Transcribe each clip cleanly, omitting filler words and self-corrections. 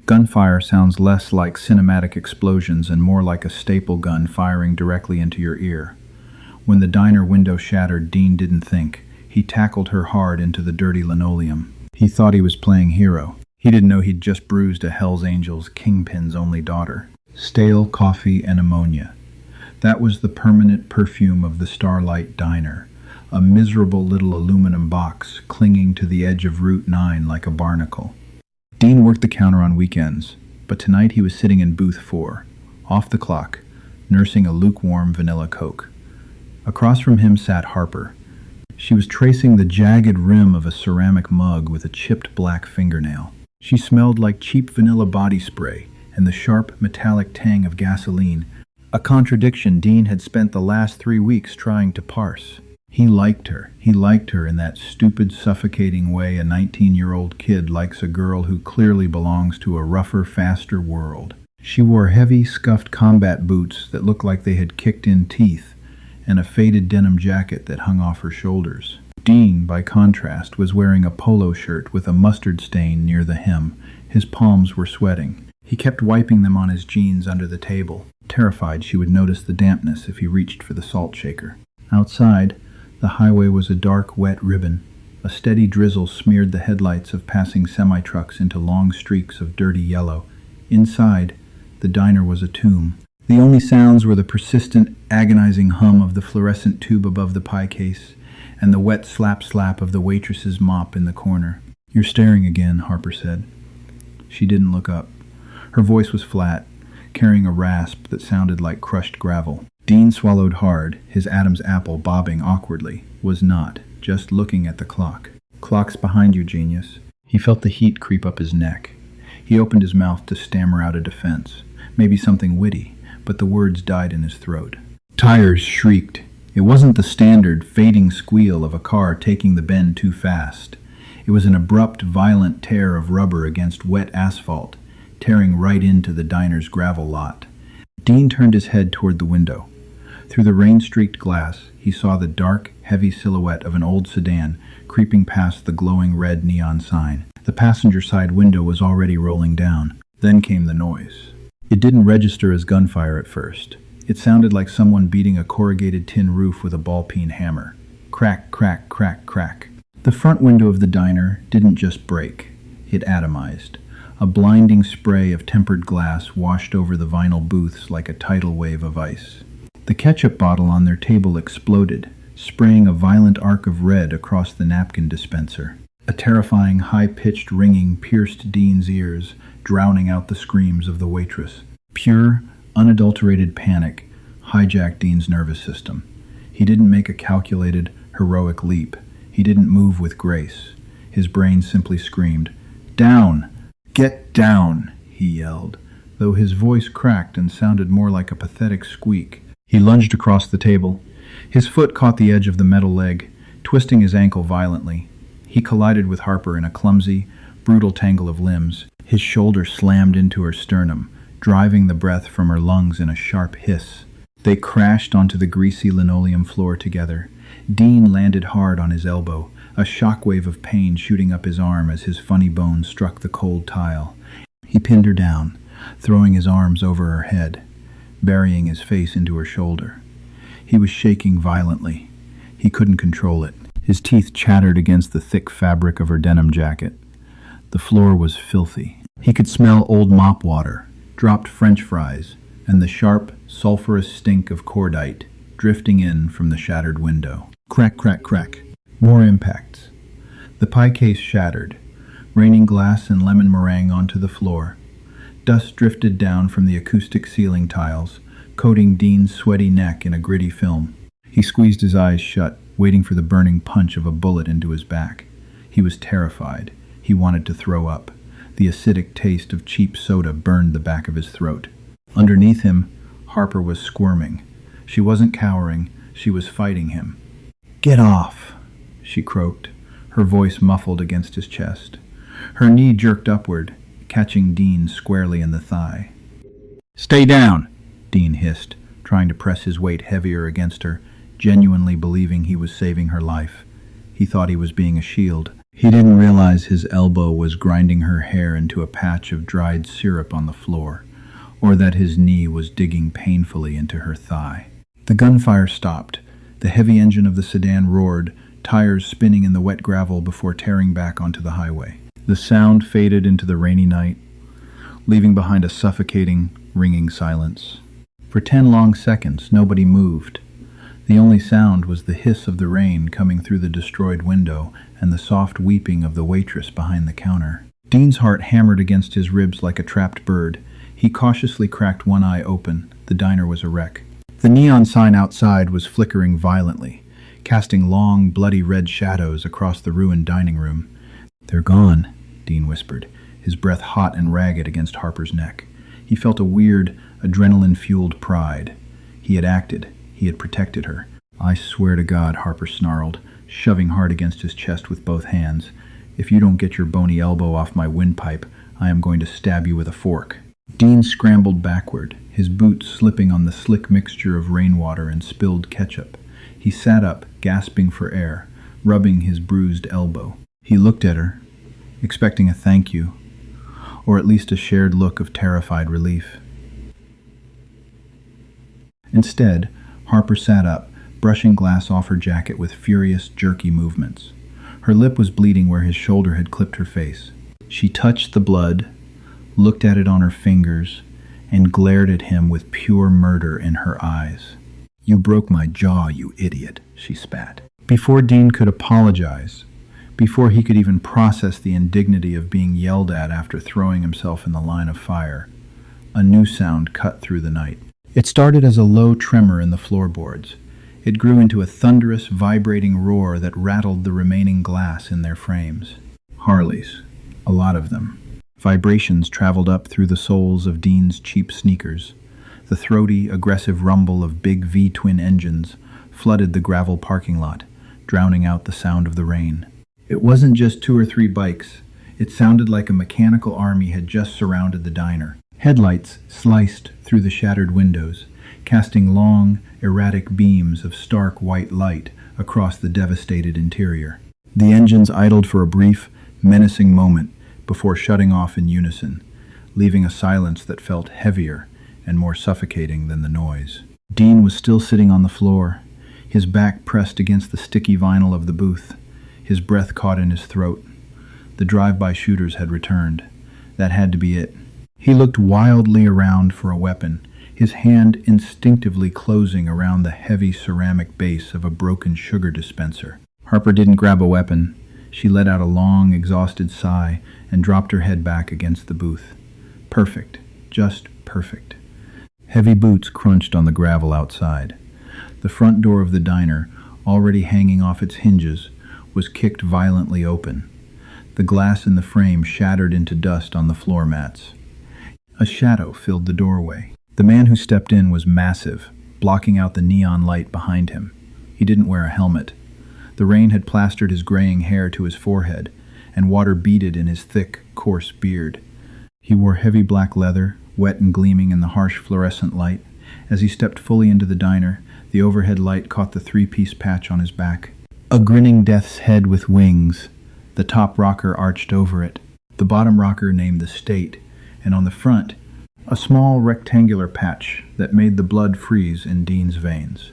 Gunfire sounds less like cinematic explosions and more like a staple gun firing directly into your ear. When the diner window shattered, Dean didn't think. He tackled her hard into the dirty linoleum. He thought he was playing hero. He didn't know he'd just bruised a Hell's Angels kingpin's only daughter. Stale coffee and ammonia. That was the permanent perfume of the Starlight Diner, a miserable little aluminum box clinging to the edge of Route 9 like a barnacle. Dean worked the counter on weekends, but tonight he was sitting in booth 4, off the clock, nursing a lukewarm vanilla Coke. Across from him sat Harper. She was tracing the jagged rim of a ceramic mug with a chipped black fingernail. She smelled like cheap vanilla body spray and the sharp metallic tang of gasoline, a contradiction Dean had spent the last 3 weeks trying to parse. He liked her. He liked her in that stupid, suffocating way a 19-year-old kid likes a girl who clearly belongs to a rougher, faster world. She wore heavy, scuffed combat boots that looked like they had kicked in teeth, and a faded denim jacket that hung off her shoulders. Dean, by contrast, was wearing a polo shirt with a mustard stain near the hem. His palms were sweating. He kept wiping them on his jeans under the table, terrified she would notice the dampness if he reached for the salt shaker. Outside, the highway was a dark, wet ribbon. A steady drizzle smeared the headlights of passing semi-trucks into long streaks of dirty yellow. Inside, the diner was a tomb. The only sounds were the persistent, agonizing hum of the fluorescent tube above the pie case and the wet slap-slap of the waitress's mop in the corner. "You're staring again," Harper said. She didn't look up. Her voice was flat, carrying a rasp that sounded like crushed gravel. Dean swallowed hard, his Adam's apple bobbing awkwardly. Was not, just looking at the clock. "Clock's behind you, genius." He felt the heat creep up his neck. He opened his mouth to stammer out a defense, maybe something witty, but the words died in his throat. Tires shrieked. It wasn't the standard, fading squeal of a car taking the bend too fast. It was an abrupt, violent tear of rubber against wet asphalt, tearing right into the diner's gravel lot. Dean turned his head toward the window. Through the rain-streaked glass, he saw the dark, heavy silhouette of an old sedan creeping past the glowing red neon sign. The passenger side window was already rolling down. Then came the noise. It didn't register as gunfire at first. It sounded like someone beating a corrugated tin roof with a ball-peen hammer. Crack, crack, crack, crack. The front window of the diner didn't just break. It atomized. A blinding spray of tempered glass washed over the vinyl booths like a tidal wave of ice. The ketchup bottle on their table exploded, spraying a violent arc of red across the napkin dispenser. A terrifying, high-pitched ringing pierced Dean's ears, drowning out the screams of the waitress. Pure, unadulterated panic hijacked Dean's nervous system. He didn't make a calculated, heroic leap. He didn't move with grace. His brain simply screamed, "Down! Get down!" he yelled, though his voice cracked and sounded more like a pathetic squeak. He lunged across the table. His foot caught the edge of the metal leg, twisting his ankle violently. He collided with Harper in a clumsy, brutal tangle of limbs. His shoulder slammed into her sternum, driving the breath from her lungs in a sharp hiss. They crashed onto the greasy linoleum floor together. Dean landed hard on his elbow, a shockwave of pain shooting up his arm as his funny bone struck the cold tile. He pinned her down, throwing his arms over her head, burying his face into her shoulder. He was shaking violently. He couldn't control it. His teeth chattered against the thick fabric of her denim jacket. The floor was filthy. He could smell old mop water, dropped French fries, and the sharp, sulphurous stink of cordite drifting in from the shattered window. Crack, crack, crack. More impacts. The pie case shattered, raining glass and lemon meringue onto the floor. Dust drifted down from the acoustic ceiling tiles, coating Dean's sweaty neck in a gritty film. He squeezed his eyes shut, waiting for the burning punch of a bullet into his back. He was terrified. He wanted to throw up. The acidic taste of cheap soda burned the back of his throat. Underneath him, Harper was squirming. She wasn't cowering. She was fighting him. "Get off," she croaked, her voice muffled against his chest. Her knee jerked upward, catching Dean squarely in the thigh. "Stay down," Dean hissed, trying to press his weight heavier against her, genuinely believing he was saving her life. He thought he was being a shield. He didn't realize his elbow was grinding her hair into a patch of dried syrup on the floor, or that his knee was digging painfully into her thigh. The gunfire stopped. The heavy engine of the sedan roared, tires spinning in the wet gravel before tearing back onto the highway. The sound faded into the rainy night, leaving behind a suffocating, ringing silence. For 10 long seconds, nobody moved. The only sound was the hiss of the rain coming through the destroyed window and the soft weeping of the waitress behind the counter. Dean's heart hammered against his ribs like a trapped bird. He cautiously cracked one eye open. The diner was a wreck. The neon sign outside was flickering violently, casting long, bloody red shadows across the ruined dining room. "They're gone," Dean whispered, his breath hot and ragged against Harper's neck. He felt a weird, adrenaline-fueled pride. He had acted. He had protected her. "I swear to God," Harper snarled, shoving hard against his chest with both hands, "if you don't get your bony elbow off my windpipe, I am going to stab you with a fork." Dean scrambled backward, his boots slipping on the slick mixture of rainwater and spilled ketchup. He sat up, gasping for air, rubbing his bruised elbow. He looked at her, expecting a thank you, or at least a shared look of terrified relief. Instead, Harper sat up, brushing glass off her jacket with furious, jerky movements. Her lip was bleeding where his shoulder had clipped her face. She touched the blood, looked at it on her fingers, and glared at him with pure murder in her eyes. "You broke my jaw, you idiot," she spat. Before Dean could apologize, before he could even process the indignity of being yelled at after throwing himself in the line of fire, a new sound cut through the night. It started as a low tremor in the floorboards. It grew into a thunderous, vibrating roar that rattled the remaining glass in their frames. Harleys. A lot of them. Vibrations traveled up through the soles of Dean's cheap sneakers. The throaty, aggressive rumble of big V-twin engines flooded the gravel parking lot, drowning out the sound of the rain. It wasn't just 2 or 3 bikes. It sounded like a mechanical army had just surrounded the diner. Headlights sliced through the shattered windows, casting long, erratic beams of stark white light across the devastated interior. The engines idled for a brief, menacing moment before shutting off in unison, leaving a silence that felt heavier and more suffocating than the noise. Dean was still sitting on the floor, his back pressed against the sticky vinyl of the booth, his breath caught in his throat. The drive-by shooters had returned. That had to be it. He looked wildly around for a weapon, his hand instinctively closing around the heavy ceramic base of a broken sugar dispenser. Harper didn't grab a weapon. She let out a long, exhausted sigh and dropped her head back against the booth. Perfect. Just perfect. Heavy boots crunched on the gravel outside. The front door of the diner, already hanging off its hinges, was kicked violently open. The glass in the frame shattered into dust on the floor mats. A shadow filled the doorway. The man who stepped in was massive, blocking out the neon light behind him. He didn't wear a helmet. The rain had plastered his graying hair to his forehead, and water beaded in his thick, coarse beard. He wore heavy black leather, wet and gleaming in the harsh fluorescent light. As he stepped fully into the diner, the overhead light caught the 3-piece patch on his back. A grinning death's head with wings. The top rocker arched over it. The bottom rocker named the state, and on the front, a small rectangular patch that made the blood freeze in Dean's veins.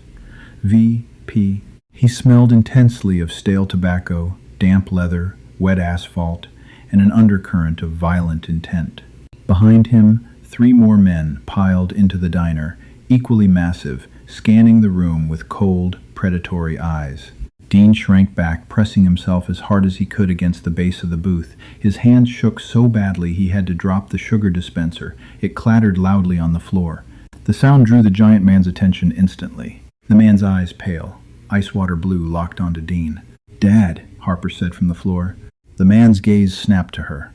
V.P. He smelled intensely of stale tobacco, damp leather, wet asphalt, and an undercurrent of violent intent. Behind him, 3 more men piled into the diner, equally massive, scanning the room with cold, predatory eyes. Dean shrank back, pressing himself as hard as he could against the base of the booth. His hands shook so badly he had to drop the sugar dispenser. It clattered loudly on the floor. The sound drew the giant man's attention instantly. The man's eyes pale, ice-water blue, locked onto Dean. "Dad," Harper said from the floor. The man's gaze snapped to her.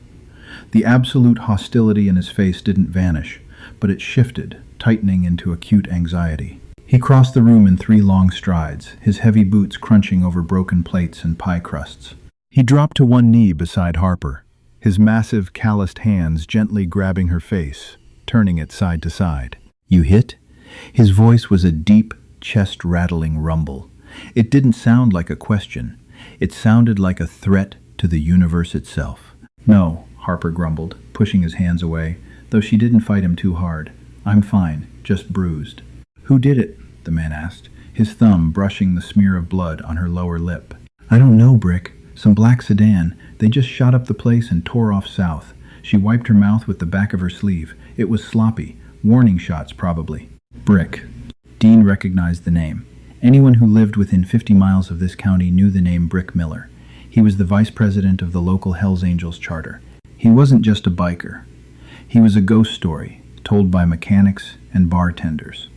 The absolute hostility in his face didn't vanish, but it shifted, tightening into acute anxiety. He crossed the room in 3 long strides, his heavy boots crunching over broken plates and pie crusts. He dropped to one knee beside Harper, his massive, calloused hands gently grabbing her face, turning it side to side. "You hit?" His voice was a deep, chest-rattling rumble. It didn't sound like a question. It sounded like a threat to the universe itself. No, Harper grumbled, pushing his hands away, though she didn't fight him too hard. I'm fine, just bruised. Who did it? The man asked, his thumb brushing the smear of blood on her lower lip. I don't know, Brick. Some black sedan. They just shot up the place and tore off south. She wiped her mouth with the back of her sleeve. It was sloppy. Warning shots, probably. Brick. Dean recognized the name. Anyone who lived within 50 miles of this county knew the name Brick Miller. He was the vice president of the local Hells Angels charter. He wasn't just a biker. He was a ghost story, told by mechanics and bartenders.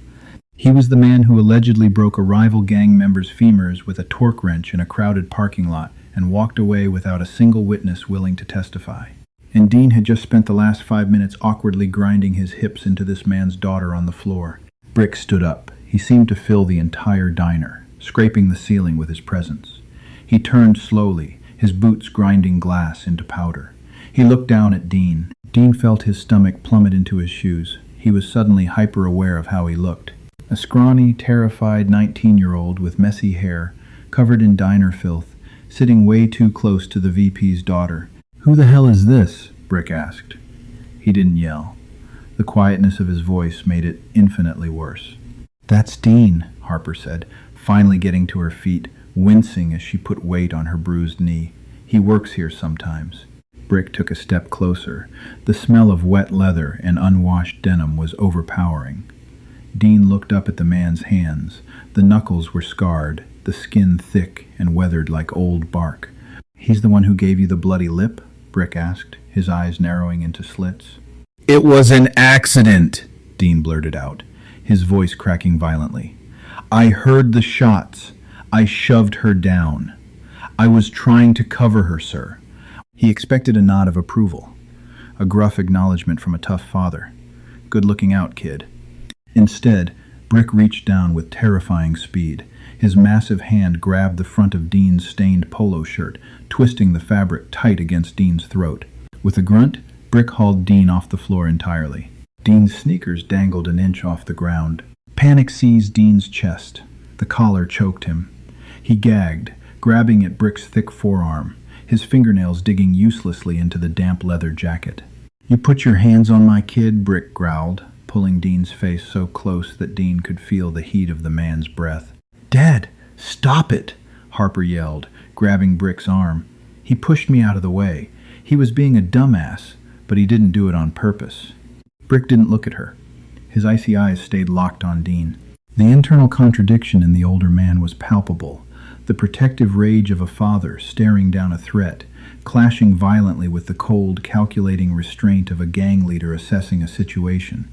He was the man who allegedly broke a rival gang member's femurs with a torque wrench in a crowded parking lot and walked away without a single witness willing to testify. And Dean had just spent the last 5 minutes awkwardly grinding his hips into this man's daughter on the floor. Brick stood up. He seemed to fill the entire diner, scraping the ceiling with his presence. He turned slowly, his boots grinding glass into powder. He looked down at Dean. Dean felt his stomach plummet into his shoes. He was suddenly hyper-aware of how he looked. A scrawny, terrified 19-year-old with messy hair, covered in diner filth, sitting way too close to the VP's daughter. Who the hell is this? Brick asked. He didn't yell. The quietness of his voice made it infinitely worse. That's Dean, Harper said, finally getting to her feet, wincing as she put weight on her bruised knee. He works here sometimes. Brick took a step closer. The smell of wet leather and unwashed denim was overpowering. Dean looked up at the man's hands. The knuckles were scarred, the skin thick and weathered like old bark. He's the one who gave you the bloody lip? Brick asked, his eyes narrowing into slits. It was an accident, Dean blurted out, his voice cracking violently. I heard the shots. I shoved her down. I was trying to cover her, sir. He expected a nod of approval, a gruff acknowledgement from a tough father. Good looking out, kid. Instead, Brick reached down with terrifying speed. His massive hand grabbed the front of Dean's stained polo shirt, twisting the fabric tight against Dean's throat. With a grunt, Brick hauled Dean off the floor entirely. Dean's sneakers dangled an inch off the ground. Panic seized Dean's chest. The collar choked him. He gagged, grabbing at Brick's thick forearm, his fingernails digging uselessly into the damp leather jacket. You put your hands on my kid, Brick growled, pulling Dean's face so close that Dean could feel the heat of the man's breath. Dad, stop it, Harper yelled, grabbing Brick's arm. He pushed me out of the way. He was being a dumbass, but he didn't do it on purpose. Brick didn't look at her. His icy eyes stayed locked on Dean. The internal contradiction in the older man was palpable. The protective rage of a father staring down a threat, clashing violently with the cold, calculating restraint of a gang leader assessing a situation.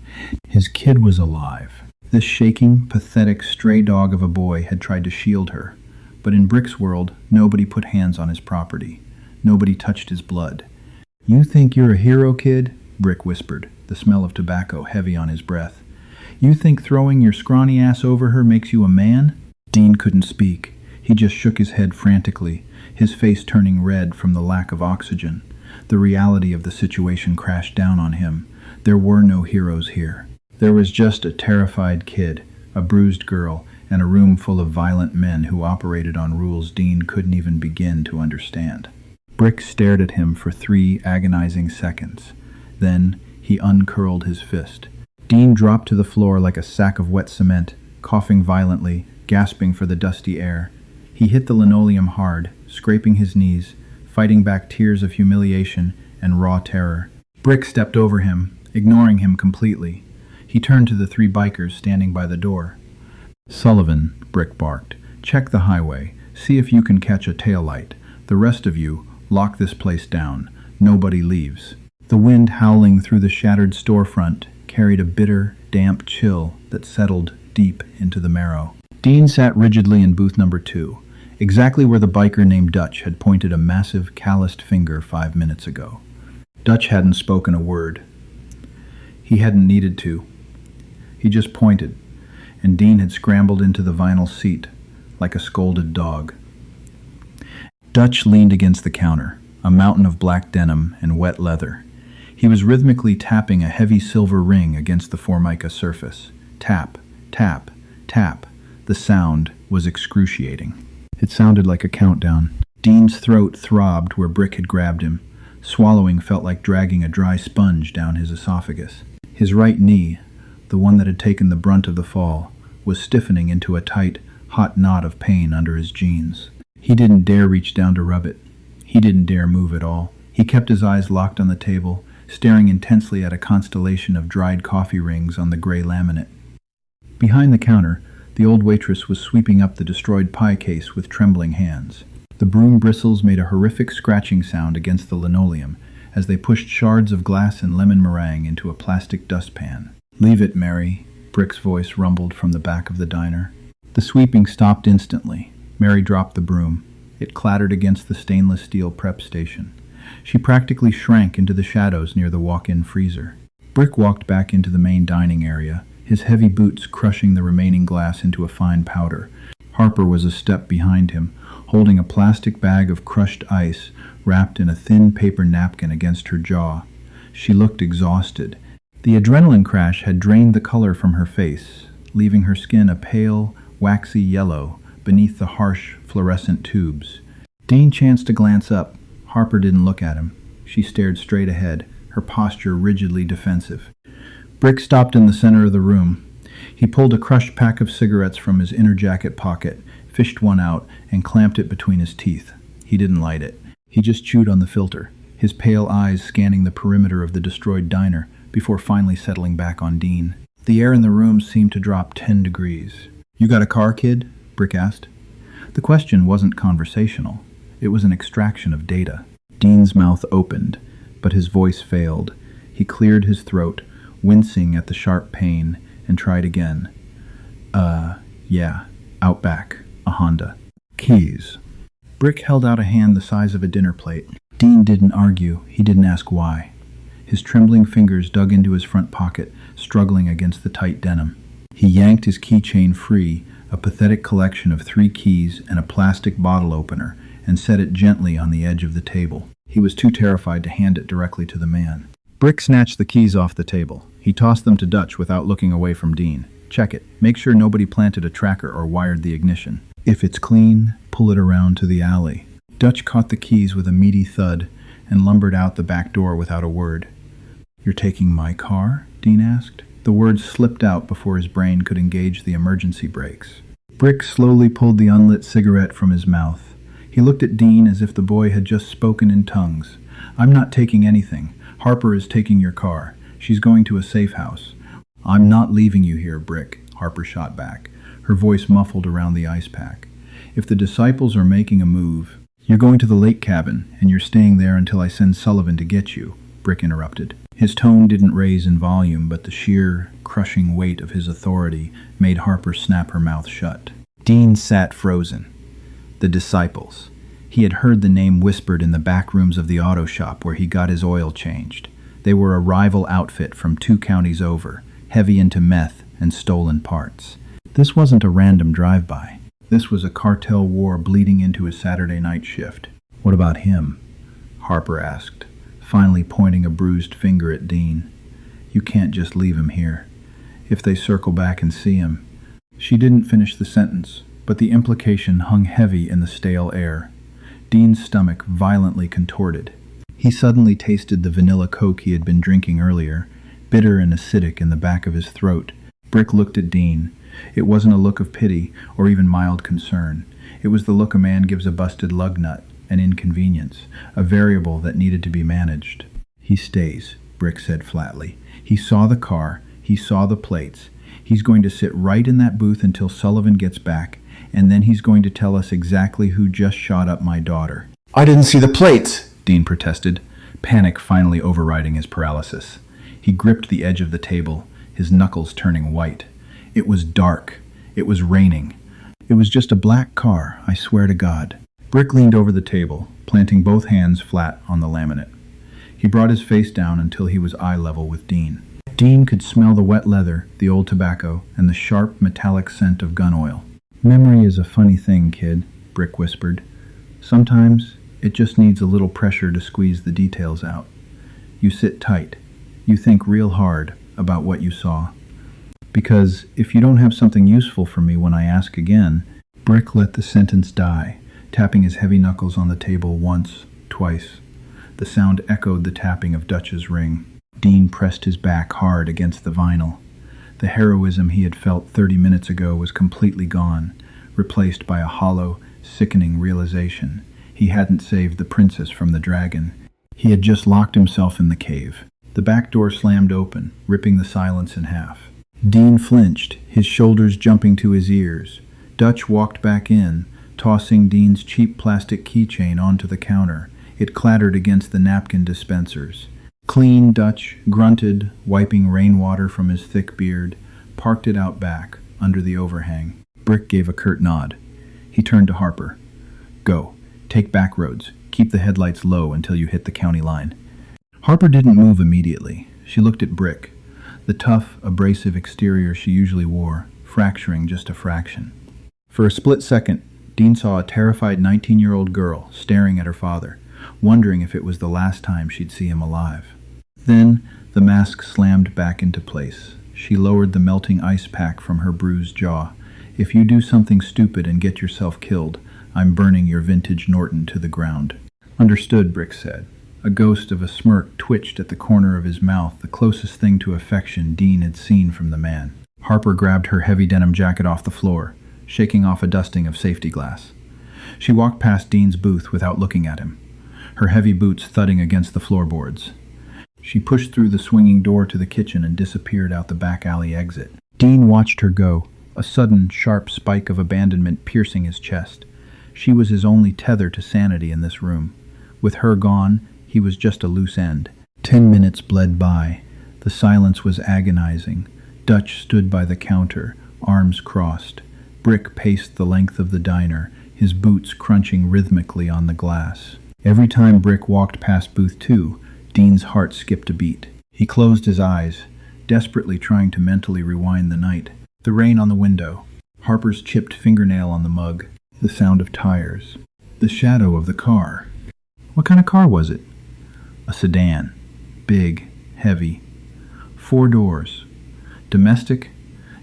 His kid was alive. This shaking, pathetic stray dog of a boy had tried to shield her. But in Brick's world, nobody put hands on his property. Nobody touched his blood. You think you're a hero, kid? Brick whispered, the smell of tobacco heavy on his breath. You think throwing your scrawny ass over her makes you a man? Dean couldn't speak. He just shook his head frantically, his face turning red from the lack of oxygen. The reality of the situation crashed down on him. There were no heroes here. There was just a terrified kid, a bruised girl, and a room full of violent men who operated on rules Dean couldn't even begin to understand. Brick stared at him for 3 agonizing seconds. Then he uncurled his fist. Dean dropped to the floor like a sack of wet cement, coughing violently, gasping for the dusty air. He hit the linoleum hard, scraping his knees, fighting back tears of humiliation and raw terror. Brick stepped over him, ignoring him completely. He turned to the 3 bikers standing by the door. Sullivan, Brick barked, check the highway. See if you can catch a taillight. The rest of you, lock this place down. Nobody leaves. The wind howling through the shattered storefront carried a bitter, damp chill that settled deep into the marrow. Dean sat rigidly in booth number 2, exactly where the biker named Dutch had pointed a massive, calloused finger 5 minutes ago. Dutch hadn't spoken a word. He hadn't needed to. He just pointed, and Dean had scrambled into the vinyl seat like a scolded dog. Dutch leaned against the counter, a mountain of black denim and wet leather. He was rhythmically tapping a heavy silver ring against the formica surface. Tap, tap, tap. The sound was excruciating. It sounded like a countdown. Dean's throat throbbed where Brick had grabbed him. Swallowing felt like dragging a dry sponge down his esophagus. His right knee, the one that had taken the brunt of the fall, was stiffening into a tight, hot knot of pain under his jeans. He didn't dare reach down to rub it. He didn't dare move at all. He kept his eyes locked on the table, staring intensely at a constellation of dried coffee rings on the gray laminate. Behind the counter, the old waitress was sweeping up the destroyed pie case with trembling hands. The broom bristles made a horrific scratching sound against the linoleum as they pushed shards of glass and lemon meringue into a plastic dustpan. "Leave it, Mary," Brick's voice rumbled from the back of the diner. The sweeping stopped instantly. Mary dropped the broom. It clattered against the stainless steel prep station. She practically shrank into the shadows near the walk-in freezer. Brick walked back into the main dining area, his heavy boots crushing the remaining glass into a fine powder. Harper was a step behind him, holding a plastic bag of crushed ice wrapped in a thin paper napkin against her jaw. She looked exhausted. The adrenaline crash had drained the color from her face, leaving her skin a pale, waxy yellow beneath the harsh, fluorescent tubes. Dean chanced to glance up. Harper didn't look at him. She stared straight ahead, her posture rigidly defensive. Brick stopped in the center of the room. He pulled a crushed pack of cigarettes from his inner jacket pocket, fished one out, and clamped it between his teeth. He didn't light it. He just chewed on the filter, his pale eyes scanning the perimeter of the destroyed diner before finally settling back on Dean. The air in the room seemed to drop 10 degrees. "You got a car, kid?" Brick asked. The question wasn't conversational. It was an extraction of data. Dean's mouth opened, but his voice failed. He cleared his throat, wincing at the sharp pain, and tried again. Yeah, out back, a Honda. Keys." Brick held out a hand the size of a dinner plate. Dean didn't argue. He didn't ask why. His trembling fingers dug into his front pocket, struggling against the tight denim. He yanked his keychain free, a pathetic collection of 3 keys and a plastic bottle opener, and set it gently on the edge of the table. He was too terrified to hand it directly to the man. Brick snatched the keys off the table. He tossed them to Dutch without looking away from Dean. "Check it. Make sure nobody planted a tracker or wired the ignition. If it's clean, pull it around to the alley." Dutch caught the keys with a meaty thud and lumbered out the back door without a word. "You're taking my car?" Dean asked. The words slipped out before his brain could engage the emergency brakes. Brick slowly pulled the unlit cigarette from his mouth. He looked at Dean as if the boy had just spoken in tongues. "I'm not taking anything. Harper is taking your car. She's going to a safe house." "I'm not leaving you here, Brick," Harper shot back, her voice muffled around the ice pack. "If the disciples are making a move, you're going to the lake cabin, and you're staying there until I send Sullivan to get you," Brick interrupted. His tone didn't raise in volume, but the sheer, crushing weight of his authority made Harper snap her mouth shut. Dean sat frozen. The disciples. He had heard the name whispered in the back rooms of the auto shop where he got his oil changed. They were a rival outfit from 2 counties over, heavy into meth and stolen parts. This wasn't a random drive-by. This was a cartel war bleeding into his Saturday night shift. "What about him?" Harper asked, finally pointing a bruised finger at Dean. "You can't just leave him here. If they circle back and see him." She didn't finish the sentence, but the implication hung heavy in the stale air. Dean's stomach violently contorted. He suddenly tasted the vanilla Coke he had been drinking earlier, bitter and acidic in the back of his throat. Brick looked at Dean. It wasn't a look of pity or even mild concern. It was the look a man gives a busted lug nut, an inconvenience, a variable that needed to be managed. "He stays," Brick said flatly. "He saw the car. He saw the plates. He's going to sit right in that booth until Sullivan gets back, and then he's going to tell us exactly who just shot up my daughter." "I didn't see the plates," Dean protested, panic finally overriding his paralysis. He gripped the edge of the table, his knuckles turning white. It was dark. It was raining. "It was just a black car, I swear to God." Brick leaned over the table, planting both hands flat on the laminate. He brought his face down until he was eye level with Dean. Dean could smell the wet leather, the old tobacco, and the sharp, metallic scent of gun oil. "Memory is a funny thing, kid," Brick whispered. "Sometimes it just needs a little pressure to squeeze the details out. You sit tight. You think real hard about what you saw. Because if you don't have something useful for me when I ask again..." Brick let the sentence die, tapping his heavy knuckles on the table once, twice. The sound echoed the tapping of Dutch's ring. Dean pressed his back hard against the vinyl. The heroism he had felt 30 minutes ago was completely gone, replaced by a hollow, sickening realization. He hadn't saved the princess from the dragon. He had just locked himself in the cave. The back door slammed open, ripping the silence in half. Dean flinched, his shoulders jumping to his ears. Dutch walked back in, tossing Dean's cheap plastic keychain onto the counter. It clattered against the napkin dispensers. Clean, Dutch grunted, wiping rainwater from his thick beard, parked it out back, under the overhang. Brick gave a curt nod. He turned to Harper. Go. Take back roads. Keep the headlights low until you hit the county line. Harper didn't move immediately. She looked at Brick, the tough, abrasive exterior she usually wore, fracturing just a fraction. For a split second, Dean saw a terrified 19-year-old girl staring at her father, wondering if it was the last time she'd see him alive. Then, the mask slammed back into place. She lowered the melting ice pack from her bruised jaw. If you do something stupid and get yourself killed, I'm burning your vintage Norton to the ground. Understood, Brick said. A ghost of a smirk twitched at the corner of his mouth, the closest thing to affection Dean had seen from the man. Harper grabbed her heavy denim jacket off the floor, shaking off a dusting of safety glass. She walked past Dean's booth without looking at him, her heavy boots thudding against the floorboards. She pushed through the swinging door to the kitchen and disappeared out the back alley exit. Dean watched her go, a sudden, sharp spike of abandonment piercing his chest. She was his only tether to sanity in this room. With her gone, he was just a loose end. 10 minutes bled by. The silence was agonizing. Dutch stood by the counter, arms crossed. Brick paced the length of the diner, his boots crunching rhythmically on the glass. Every time Brick walked past booth 2, Dean's heart skipped a beat. He closed his eyes, desperately trying to mentally rewind the night. The rain on the window, Harper's chipped fingernail on the mug, the sound of tires, the shadow of the car. What kind of car was it? A sedan. Big, heavy. 4 doors. Domestic?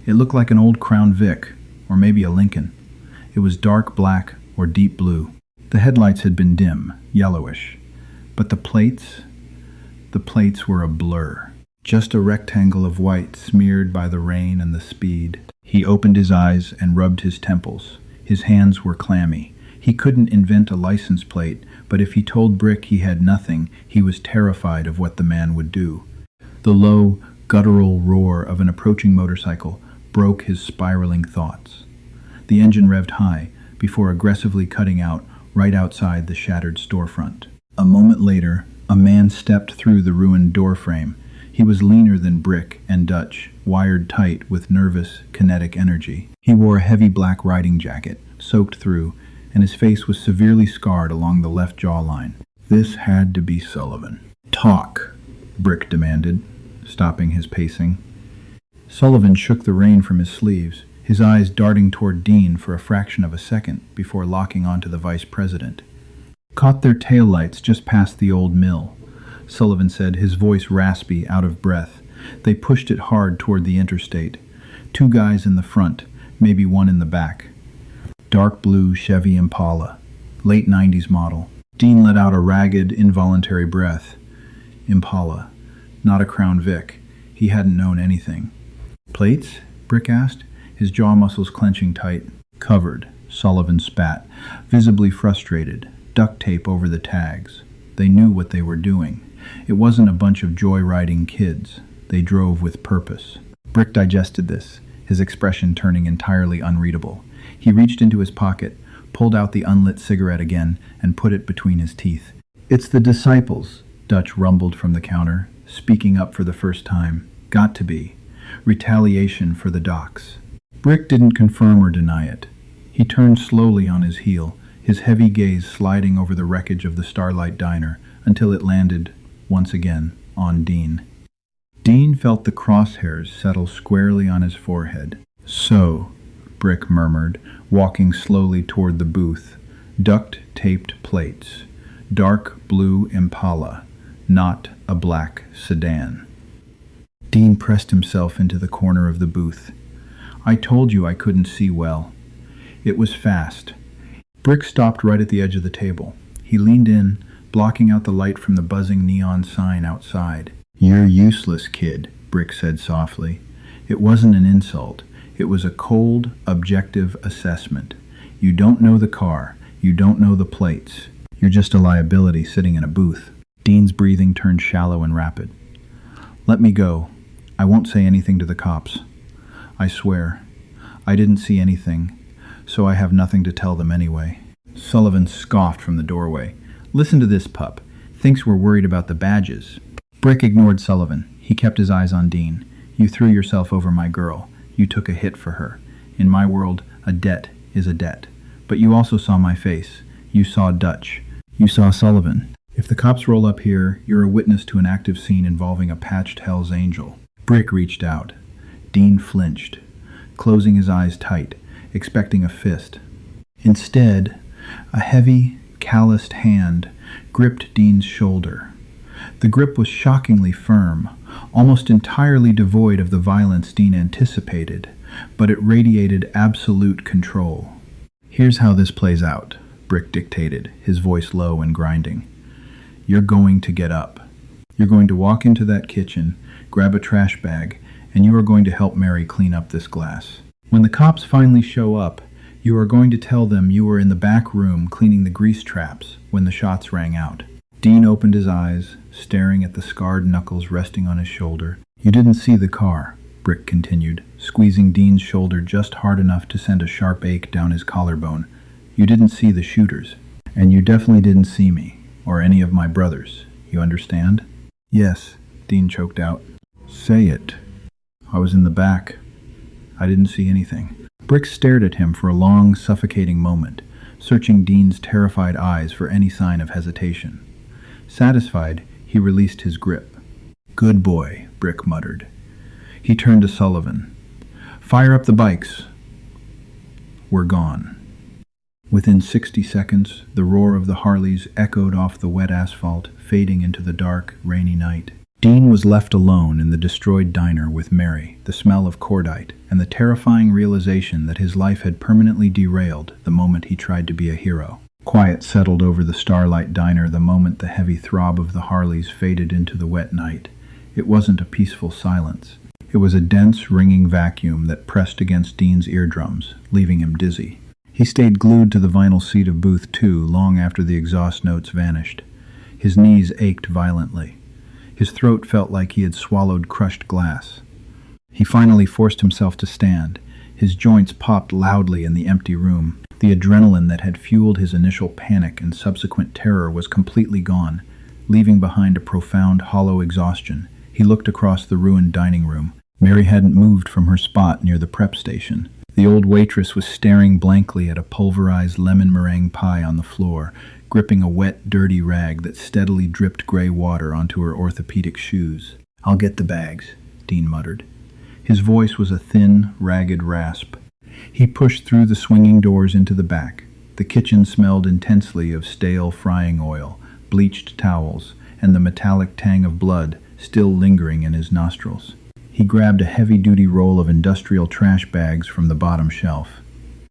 It looked like an old Crown Vic, or maybe a Lincoln. It was dark black or deep blue. The headlights had been dim, yellowish. But the plates were a blur. Just a rectangle of white smeared by the rain and the speed. He opened his eyes and rubbed his temples. His hands were clammy. He couldn't invent a license plate, but if he told Brick he had nothing, he was terrified of what the man would do. The low, guttural roar of an approaching motorcycle broke his spiraling thoughts. The engine revved high, before aggressively cutting out right outside the shattered storefront. A moment later, a man stepped through the ruined doorframe. He was leaner than Brick and Dutch, wired tight with nervous, kinetic energy. He wore a heavy black riding jacket, soaked through, and his face was severely scarred along the left jawline. This had to be Sullivan. Talk, Brick demanded, stopping his pacing. Sullivan shook the rain from his sleeves, his eyes darting toward Dean for a fraction of a second before locking onto the vice president. Caught their taillights just past the old mill, Sullivan said, his voice raspy, out of breath. They pushed it hard toward the interstate. 2 guys in the front, maybe one in the back. Dark blue Chevy Impala, late 90s model. Dean let out a ragged, involuntary breath. Impala, not a Crown Vic. He hadn't known anything. Plates? Brick asked, his jaw muscles clenching tight. Covered, Sullivan spat, visibly frustrated. Duct tape over the tags. They knew what they were doing. It wasn't a bunch of joyriding kids. They drove with purpose. Brick digested this, his expression turning entirely unreadable. He reached into his pocket, pulled out the unlit cigarette again, and put it between his teeth. It's the disciples, Dutch rumbled from the counter, speaking up for the first time. Got to be. Retaliation for the docks. Brick didn't confirm or deny it. He turned slowly on his heel, his heavy gaze sliding over the wreckage of the Starlight Diner until it landed, once again, on Dean. Dean felt the crosshairs settle squarely on his forehead. So, Brick murmured, walking slowly toward the booth. Duct-taped plates. Dark blue Impala, not a black sedan. Dean pressed himself into the corner of the booth. I told you I couldn't see well. It was fast. Brick stopped right at the edge of the table. He leaned in, blocking out the light from the buzzing neon sign outside. "You're useless, kid," Brick said softly. It wasn't an insult. It was a cold, objective assessment. You don't know the car. You don't know the plates. You're just a liability sitting in a booth. Dean's breathing turned shallow and rapid. "Let me go. I won't say anything to the cops. I swear. I didn't see anything, so I have nothing to tell them anyway." Sullivan scoffed from the doorway. "Listen to this pup. Thinks we're worried about the badges." Brick ignored Sullivan. He kept his eyes on Dean. "You threw yourself over my girl. You took a hit for her. In my world, a debt is a debt. But you also saw my face. You saw Dutch. You saw Sullivan. If the cops roll up here, you're a witness to an active scene involving a patched Hell's Angel." Brick reached out. Dean flinched, closing his eyes tight, expecting a fist. Instead, a heavy, calloused hand gripped Dean's shoulder. The grip was shockingly firm, almost entirely devoid of the violence Dean anticipated, but it radiated absolute control. "Here's how this plays out," Brick dictated, his voice low and grinding. "You're going to get up. You're going to walk into that kitchen, grab a trash bag, and you are going to help Mary clean up this glass. When the cops finally show up, you are going to tell them you were in the back room cleaning the grease traps when the shots rang out." Dean opened his eyes, staring at the scarred knuckles resting on his shoulder. "You didn't see the car," Brick continued, squeezing Dean's shoulder just hard enough to send a sharp ache down his collarbone. "You didn't see the shooters. And you definitely didn't see me, or any of my brothers. You understand?" "Yes," Dean choked out. "Say it." "I was in the back. I didn't see anything." Brick stared at him for a long, suffocating moment, searching Dean's terrified eyes for any sign of hesitation. Satisfied, he released his grip. "Good boy," Brick muttered. He turned to Sullivan. "Fire up the bikes. We're gone." Within 60 seconds, the roar of the Harleys echoed off the wet asphalt, fading into the dark, rainy night. Dean was left alone in the destroyed diner with Mary, the smell of cordite, and the terrifying realization that his life had permanently derailed the moment he tried to be a hero. Quiet settled over the Starlight Diner the moment the heavy throb of the Harleys faded into the wet night. It wasn't a peaceful silence. It was a dense, ringing vacuum that pressed against Dean's eardrums, leaving him dizzy. He stayed glued to the vinyl seat of booth 2 long after the exhaust notes vanished. His knees ached violently. His throat felt like he had swallowed crushed glass. He finally forced himself to stand. His joints popped loudly in the empty room. The adrenaline that had fueled his initial panic and subsequent terror was completely gone, leaving behind a profound, hollow exhaustion. He looked across the ruined dining room. Mary hadn't moved from her spot near the prep station. The old waitress was staring blankly at a pulverized lemon meringue pie on the floor, gripping a wet, dirty rag that steadily dripped gray water onto her orthopedic shoes. "I'll get the bags," Dean muttered. His voice was a thin, ragged rasp. He pushed through the swinging doors into the back. The kitchen smelled intensely of stale frying oil, bleached towels, and the metallic tang of blood still lingering in his nostrils. He grabbed a heavy-duty roll of industrial trash bags from the bottom shelf.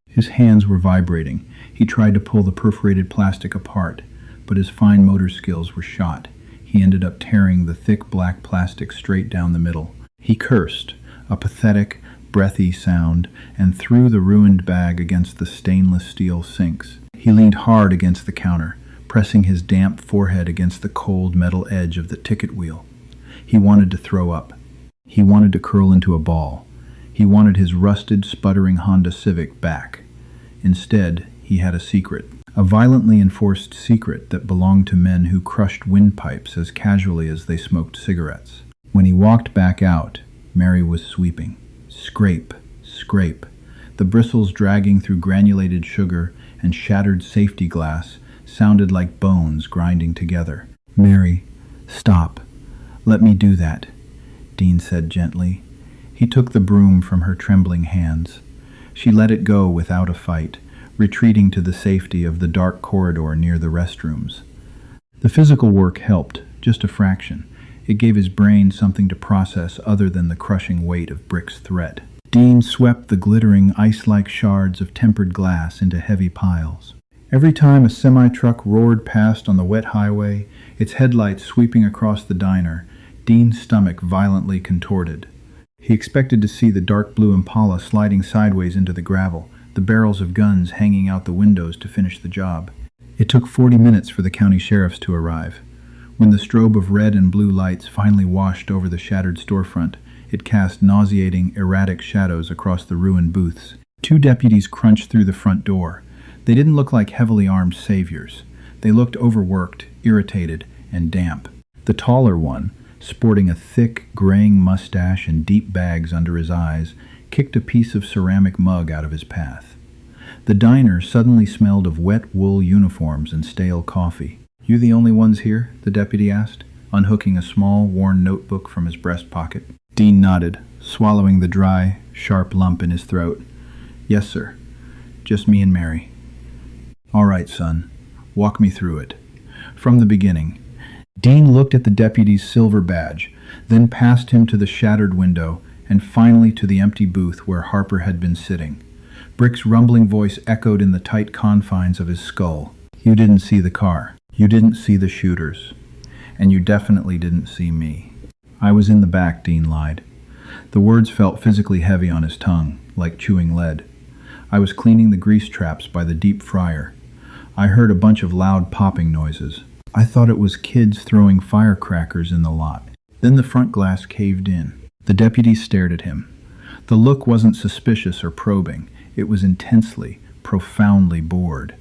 His hands were vibrating. He tried to pull the perforated plastic apart, but his fine motor skills were shot. He ended up tearing the thick black plastic straight down the middle. He cursed, a pathetic, breathy sound, and threw the ruined bag against the stainless steel sinks. He leaned hard against the counter, pressing his damp forehead against the cold metal edge of the ticket wheel. He wanted to throw up. He wanted to curl into a ball. He wanted his rusted, sputtering Honda Civic back. Instead, he had a secret. A violently enforced secret that belonged to men who crushed windpipes as casually as they smoked cigarettes. When he walked back out, Mary was sweeping. Scrape, scrape. The bristles dragging through granulated sugar and shattered safety glass sounded like bones grinding together. "Mary, stop. Let me do that," Dean said gently. He took the broom from her trembling hands. She let it go without a fight, retreating to the safety of the dark corridor near the restrooms. The physical work helped, just a fraction. It gave his brain something to process other than the crushing weight of Brick's threat. Dean swept the glittering, ice-like shards of tempered glass into heavy piles. Every time a semi-truck roared past on the wet highway, its headlights sweeping across the diner, Dean's stomach violently contorted. He expected to see the dark blue Impala sliding sideways into the gravel, the barrels of guns hanging out the windows to finish the job. It took 40 minutes for the county sheriffs to arrive. When the strobe of red and blue lights finally washed over the shattered storefront, it cast nauseating, erratic shadows across the ruined booths. 2 deputies crunched through the front door. They didn't look like heavily armed saviors. They looked overworked, irritated, and damp. The taller one, sporting a thick, graying mustache and deep bags under his eyes, kicked a piece of ceramic mug out of his path. The diner suddenly smelled of wet wool uniforms and stale coffee. "You the only ones here?" the deputy asked, unhooking a small, worn notebook from his breast pocket. Dean nodded, swallowing the dry, sharp lump in his throat. "Yes, sir. Just me and Mary." "All right, son. Walk me through it. From the beginning." Dean looked at the deputy's silver badge, then passed him to the shattered window, and finally to the empty booth where Harper had been sitting. Brick's rumbling voice echoed in the tight confines of his skull. "You didn't see the car. You didn't see the shooters. And you definitely didn't see me." "I was in the back," Dean lied. The words felt physically heavy on his tongue, like chewing lead. "I was cleaning the grease traps by the deep fryer. I heard a bunch of loud popping noises. I thought it was kids throwing firecrackers in the lot. Then the front glass caved in." The deputy stared at him. The look wasn't suspicious or probing. It was intensely, profoundly bored.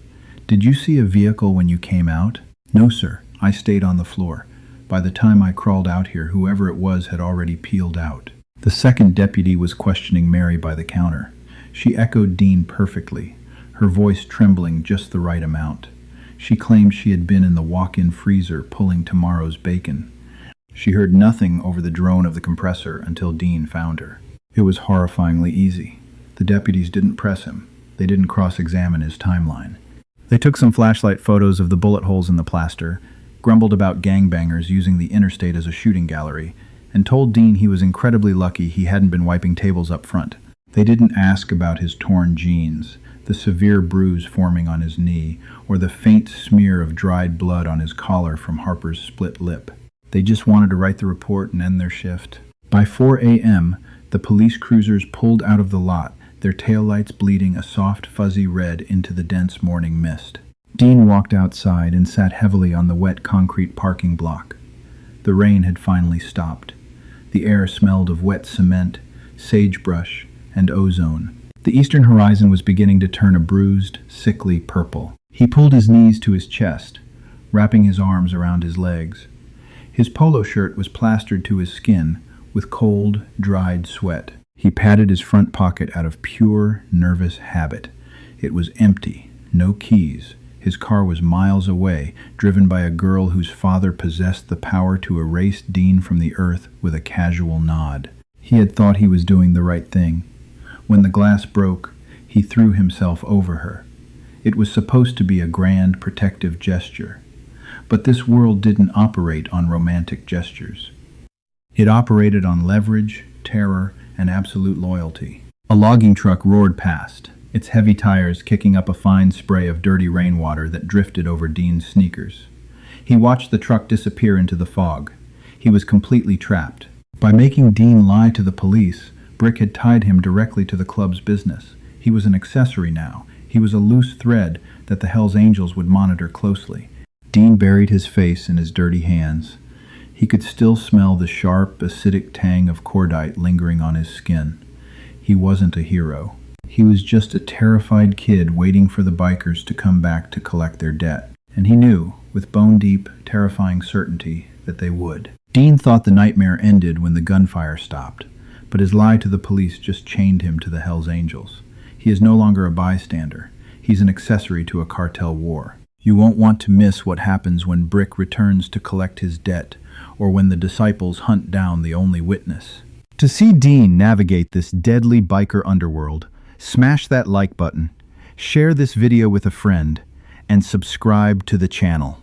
"Did you see a vehicle when you came out?" "No, sir. I stayed on the floor. By the time I crawled out here, whoever it was had already peeled out." The second deputy was questioning Mary by the counter. She echoed Dean perfectly, her voice trembling just the right amount. She claimed she had been in the walk-in freezer pulling tomorrow's bacon. She heard nothing over the drone of the compressor until Dean found her. It was horrifyingly easy. The deputies didn't press him. They didn't cross-examine his timeline. They took some flashlight photos of the bullet holes in the plaster, grumbled about gangbangers using the interstate as a shooting gallery, and told Dean he was incredibly lucky he hadn't been wiping tables up front. They didn't ask about his torn jeans, the severe bruise forming on his knee, or the faint smear of dried blood on his collar from Harper's split lip. They just wanted to write the report and end their shift. By 4 a.m., the police cruisers pulled out of the lot, their taillights bleeding a soft, fuzzy red into the dense morning mist. Dean walked outside and sat heavily on the wet concrete parking block. The rain had finally stopped. The air smelled of wet cement, sagebrush, and ozone. The eastern horizon was beginning to turn a bruised, sickly purple. He pulled his knees to his chest, wrapping his arms around his legs. His polo shirt was plastered to his skin with cold, dried sweat. He patted his front pocket out of pure, nervous habit. It was empty, no keys. His car was miles away, driven by a girl whose father possessed the power to erase Dean from the earth with a casual nod. He had thought he was doing the right thing. When the glass broke, he threw himself over her. It was supposed to be a grand, protective gesture. But this world didn't operate on romantic gestures. It operated on leverage, terror, and absolute loyalty. A logging truck roared past, its heavy tires kicking up a fine spray of dirty rainwater that drifted over Dean's sneakers. He watched the truck disappear into the fog. He was completely trapped. By making Dean lie to the police, Brick had tied him directly to the club's business. He was an accessory now. He was a loose thread that the Hells Angels would monitor closely. Dean buried his face in his dirty hands. He could still smell the sharp, acidic tang of cordite lingering on his skin. He wasn't a hero. He was just a terrified kid waiting for the bikers to come back to collect their debt. And he knew, with bone-deep, terrifying certainty, that they would. Dean thought the nightmare ended when the gunfire stopped, but his lie to the police just chained him to the Hells Angels. He is no longer a bystander. He's an accessory to a cartel war. You won't want to miss what happens when Brick returns to collect his debt, or when the disciples hunt down the only witness. To see Dean navigate this deadly biker underworld, smash that like button, share this video with a friend, and subscribe to the channel.